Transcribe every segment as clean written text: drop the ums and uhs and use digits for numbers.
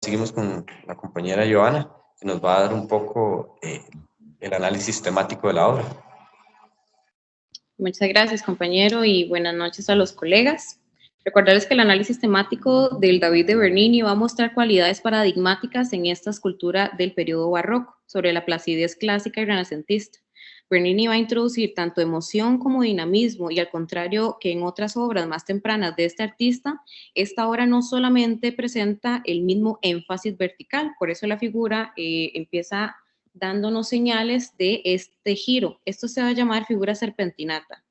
Seguimos con la compañera Joana, que nos va a dar un poco el análisis temático de la obra. Muchas gracias, compañero, y buenas noches a los colegas. Recordarles que el análisis temático del David de Bernini va a mostrar cualidades paradigmáticas en esta escultura del periodo barroco, sobre la placidez clásica y renacentista. Bernini va a introducir tanto emoción como dinamismo, y al contrario que en otras obras más tempranas de este artista, esta obra no solamente presenta el mismo énfasis vertical, por eso la figura empieza dándonos señales de este giro. Esto se va a llamar figura serpentinata.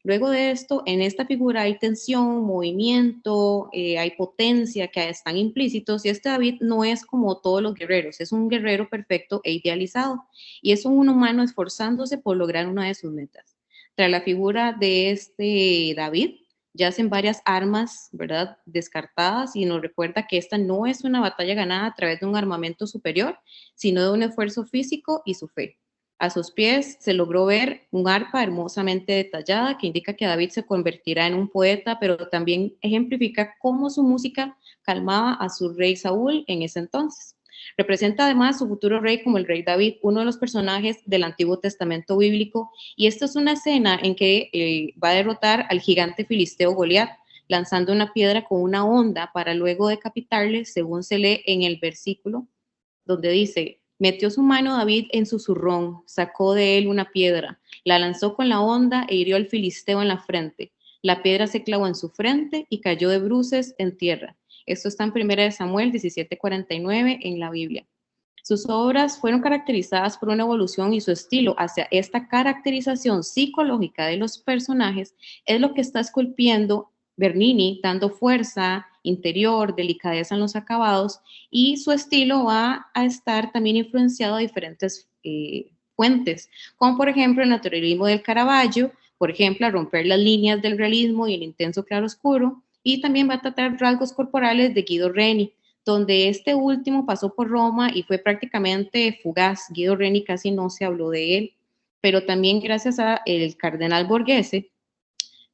Luego de esto, en esta figura hay tensión, movimiento, hay potencia que están implícitos, y este David no es como todos los guerreros, es un guerrero perfecto e idealizado, y es un humano esforzándose por lograr una de sus metas. Tras la figura de este David, yacen varias armas, ¿verdad?, descartadas, y nos recuerda que esta no es una batalla ganada a través de un armamento superior, sino de un esfuerzo físico y su fe. A sus pies se logró ver un arpa hermosamente detallada que indica que David se convertirá en un poeta, pero también ejemplifica cómo su música calmaba a su rey Saúl en ese entonces. Representa además su futuro rey como el rey David, uno de los personajes del Antiguo Testamento bíblico, y esta es una escena en que va a derrotar al gigante filisteo Goliat, lanzando una piedra con una honda para luego decapitarle, según se lee en el versículo donde dice: metió su mano David en su zurrón, sacó de él una piedra, la lanzó con la honda e hirió al filisteo en la frente. La piedra se clavó en su frente y cayó de bruces en tierra. Esto está en 1 Samuel 17:49 en la Biblia. Sus obras fueron caracterizadas por una evolución, y su estilo hacia esta caracterización psicológica de los personajes es lo que está esculpiendo Bernini, dando fuerza interior, delicadeza en los acabados, y su estilo va a estar también influenciado de diferentes fuentes, como por ejemplo el naturalismo del Caravaggio, por ejemplo, a romper las líneas del realismo y el intenso claroscuro, y también va a tratar rasgos corporales de Guido Reni, donde este último pasó por Roma y fue prácticamente fugaz. Guido Reni casi no se habló de él, pero también gracias a el cardenal Borghese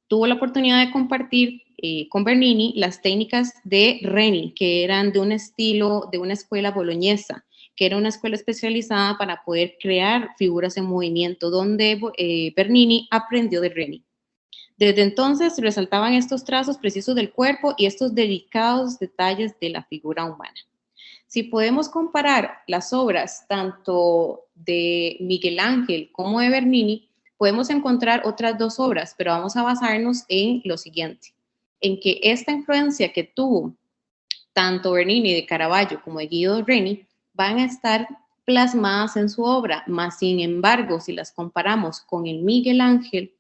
tuvo la oportunidad de compartir con Bernini las técnicas de Reni, que eran de un estilo de una escuela boloñesa, que era una escuela especializada para poder crear figuras en movimiento, donde Bernini aprendió de Reni. Desde entonces resaltaban estos trazos precisos del cuerpo y estos delicados detalles de la figura humana. Si podemos comparar las obras tanto de Miguel Ángel como de Bernini, podemos encontrar otras dos obras, pero vamos a basarnos en lo siguiente, en que esta influencia que tuvo tanto Bernini de Caravaggio como de Guido Reni van a estar plasmadas en su obra, más sin embargo, si las comparamos con el Miguel Ángel,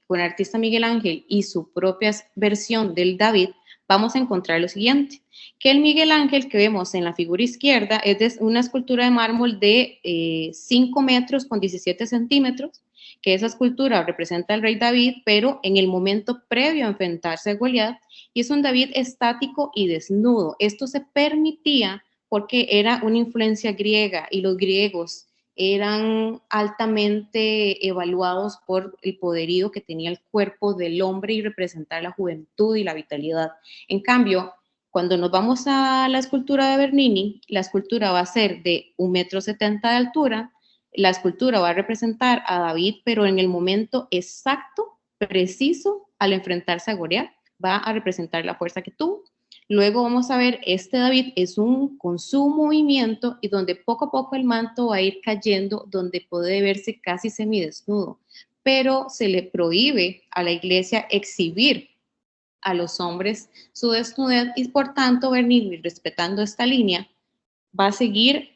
con el artista Miguel Ángel y su propia versión del David, vamos a encontrar lo siguiente, que el Miguel Ángel que vemos en la figura izquierda es de una escultura de mármol de 5 metros con 17 centímetros, que esa escultura representa al rey David, pero en el momento previo a enfrentarse a Goliat, y es un David estático y desnudo. Esto se permitía porque era una influencia griega, y los griegos eran altamente evaluados por el poderío que tenía el cuerpo del hombre y representar la juventud y la vitalidad. En cambio, cuando nos vamos a la escultura de Bernini, la escultura va a ser de 1,70 m de altura, la escultura va a representar a David, pero en el momento exacto, preciso, al enfrentarse a Goliat, va a representar la fuerza que tuvo. Luego vamos a ver, este David es con su movimiento, y donde poco a poco el manto va a ir cayendo, donde puede verse casi semidesnudo, pero se le prohíbe a la iglesia exhibir a los hombres su desnudez, y por tanto Bernini, respetando esta línea, va a seguir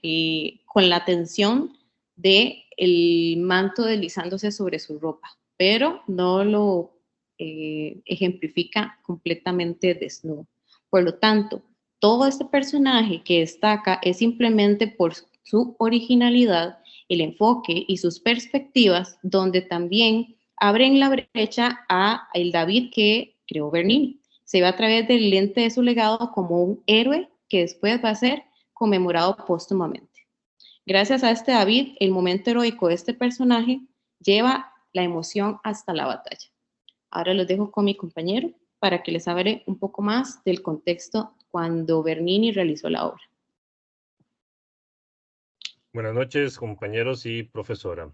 con la tensión del manto deslizándose sobre su ropa, pero no lo ejemplifica completamente desnudo. Por lo tanto, todo este personaje que destaca es simplemente por su originalidad, el enfoque y sus perspectivas, donde también abren la brecha a el David que creó Bernini. Se ve a través del lente de su legado como un héroe que después va a ser conmemorado póstumamente. Gracias a este David, el momento heroico de este personaje lleva la emoción hasta la batalla. Ahora los dejo con mi compañero para que les hable un poco más del contexto cuando Bernini realizó la obra. Buenas noches, compañeros y profesora.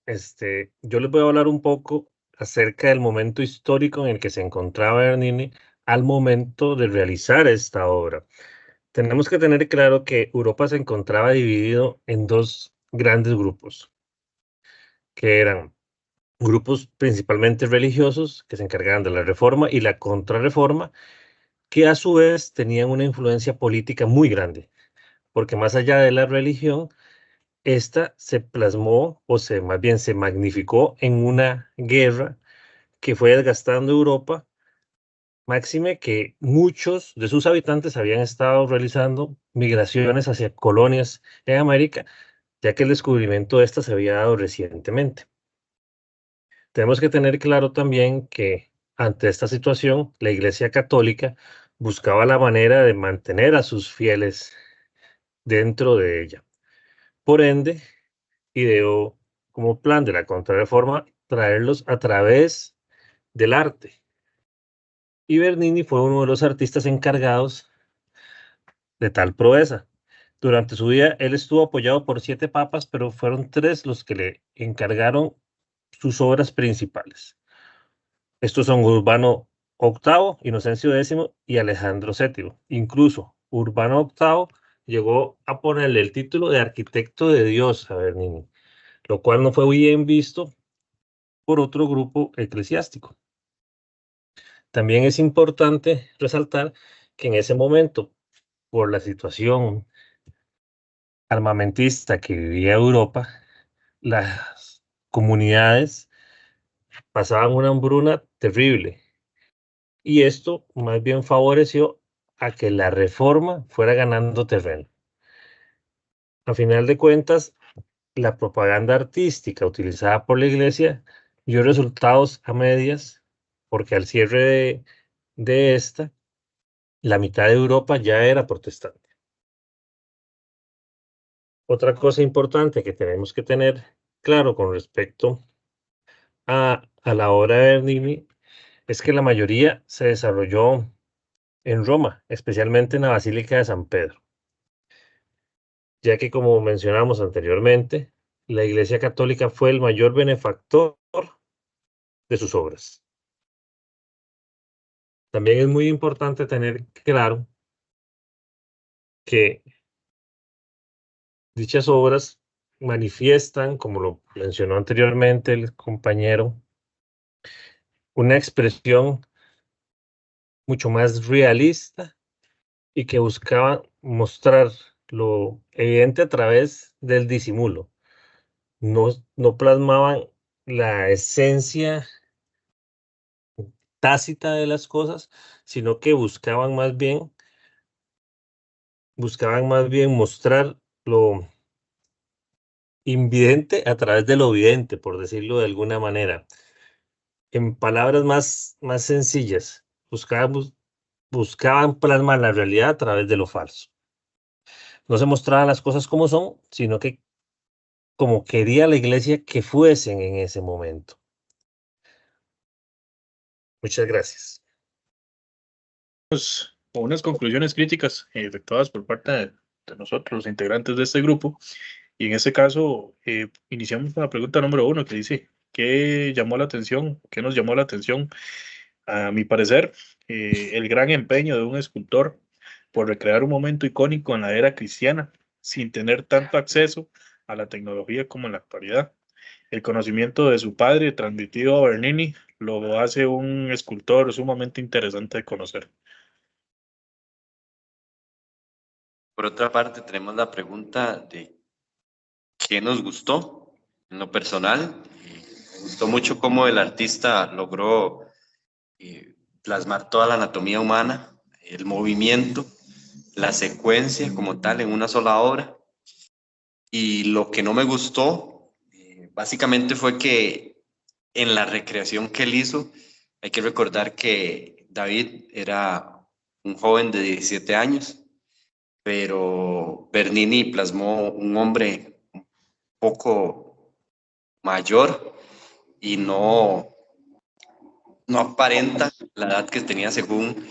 Yo les voy a hablar un poco acerca del momento histórico en el que se encontraba Bernini al momento de realizar esta obra. Tenemos que tener claro que Europa se encontraba dividido en dos grandes grupos, que eran grupos principalmente religiosos, que se encargaban de la reforma y la contrarreforma, que a su vez tenían una influencia política muy grande, porque más allá de la religión, esta se plasmó, más bien se magnificó en una guerra que fue desgastando Europa, máxime que muchos de sus habitantes habían estado realizando migraciones hacia colonias en América, ya que el descubrimiento de esta se había dado recientemente. Tenemos que tener claro también que ante esta situación, la Iglesia Católica buscaba la manera de mantener a sus fieles dentro de ella. Por ende, ideó como plan de la contrarreforma traerlos a través del arte. Y Bernini fue uno de los artistas encargados de tal proeza. Durante su vida, él estuvo apoyado por 7 papas, pero fueron 3 los que le encargaron sus obras principales. Estos son Urbano VIII, Inocencio X y Alejandro VII. Incluso Urbano VIII llegó a ponerle el título de arquitecto de Dios a Bernini, lo cual no fue bien visto por otro grupo eclesiástico. También es importante resaltar que en ese momento, por la situación armamentista que vivía Europa, las comunidades pasaban una hambruna terrible. Y esto más bien favoreció a que la reforma fuera ganando terreno. A final de cuentas, la propaganda artística utilizada por la iglesia dio resultados a medias, porque al cierre de esta, la mitad de Europa ya era protestante. Otra cosa importante que tenemos que tener claro con respecto a la obra de Bernini es que la mayoría se desarrolló en Roma, especialmente en la Basílica de San Pedro, ya que como mencionamos anteriormente, la Iglesia Católica fue el mayor benefactor de sus obras. También es muy importante tener claro que dichas obras manifiestan, como lo mencionó anteriormente el compañero, una expresión mucho más realista y que buscaba mostrar lo evidente a través del disimulo. No plasmaban la esencia tácita de las cosas, sino que buscaban más bien mostrar lo invidente a través de lo evidente, por decirlo de alguna manera. En palabras más sencillas, buscaban plasmar la realidad a través de lo falso. No se mostraban las cosas como son, sino que como quería la iglesia que fuesen en ese momento. Muchas gracias. Unas conclusiones críticas efectuadas por parte de nosotros, los integrantes de este grupo. Y en este caso, iniciamos con la pregunta número 1 que dice, ¿qué llamó la atención? ¿Qué nos llamó la atención? A mi parecer, el gran empeño de un escultor por recrear un momento icónico en la era cristiana, sin tener tanto acceso a la tecnología como en la actualidad. El conocimiento de su padre transmitido a Bernini lo hace un escultor sumamente interesante de conocer. Por otra parte, tenemos la pregunta de ¿qué nos gustó? En lo personal, me gustó mucho cómo el artista logró plasmar toda la anatomía humana, el movimiento, la secuencia como tal en una sola obra. Y lo que no me gustó, básicamente fue que en la recreación que él hizo, hay que recordar que David era un joven de 17 años, pero Bernini plasmó un hombre un poco mayor y no aparenta la edad que tenía según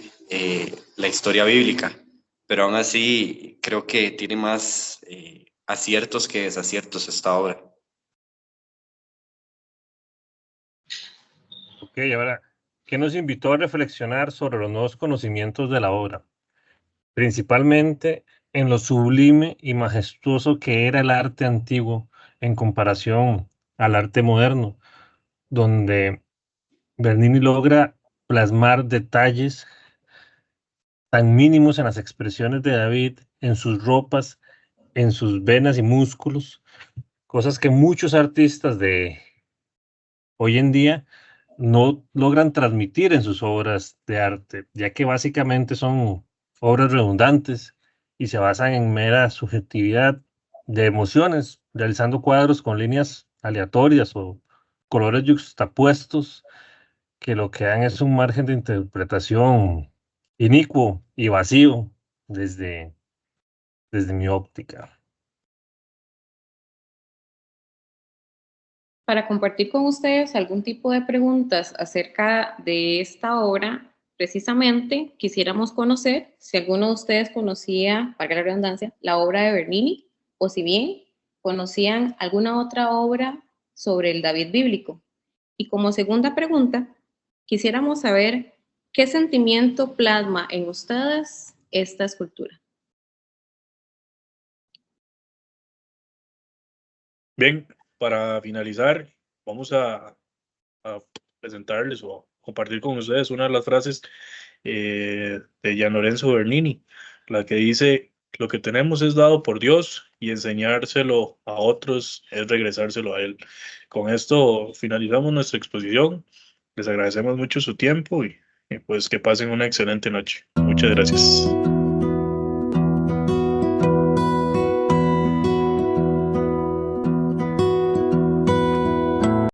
la historia bíblica, pero aún así creo que tiene más aciertos que desaciertos esta obra. Ok, ahora, ¿qué nos invitó a reflexionar sobre los nuevos conocimientos de la obra? Principalmente en lo sublime y majestuoso que era el arte antiguo en comparación al arte moderno, donde Bernini logra plasmar detalles tan mínimos en las expresiones de David, en sus ropas, en sus venas y músculos, cosas que muchos artistas de hoy en día no logran transmitir en sus obras de arte, ya que básicamente son obras redundantes y se basan en mera subjetividad de emociones, realizando cuadros con líneas aleatorias o colores yuxtapuestos que lo que dan es un margen de interpretación inicuo y vacío desde mi óptica. Para compartir con ustedes algún tipo de preguntas acerca de esta obra, precisamente quisiéramos conocer si alguno de ustedes conocía, valga la redundancia, la obra de Bernini, o si bien conocían alguna otra obra sobre el David bíblico. Y como segunda pregunta, quisiéramos saber qué sentimiento plasma en ustedes esta escultura. Bien, para finalizar, vamos a presentarles o compartir con ustedes una de las frases de Gian Lorenzo Bernini, la que dice: lo que tenemos es dado por Dios y enseñárselo a otros es regresárselo a Él. Con esto finalizamos nuestra exposición. Les agradecemos mucho su tiempo y pues que pasen una excelente noche. Muchas gracias.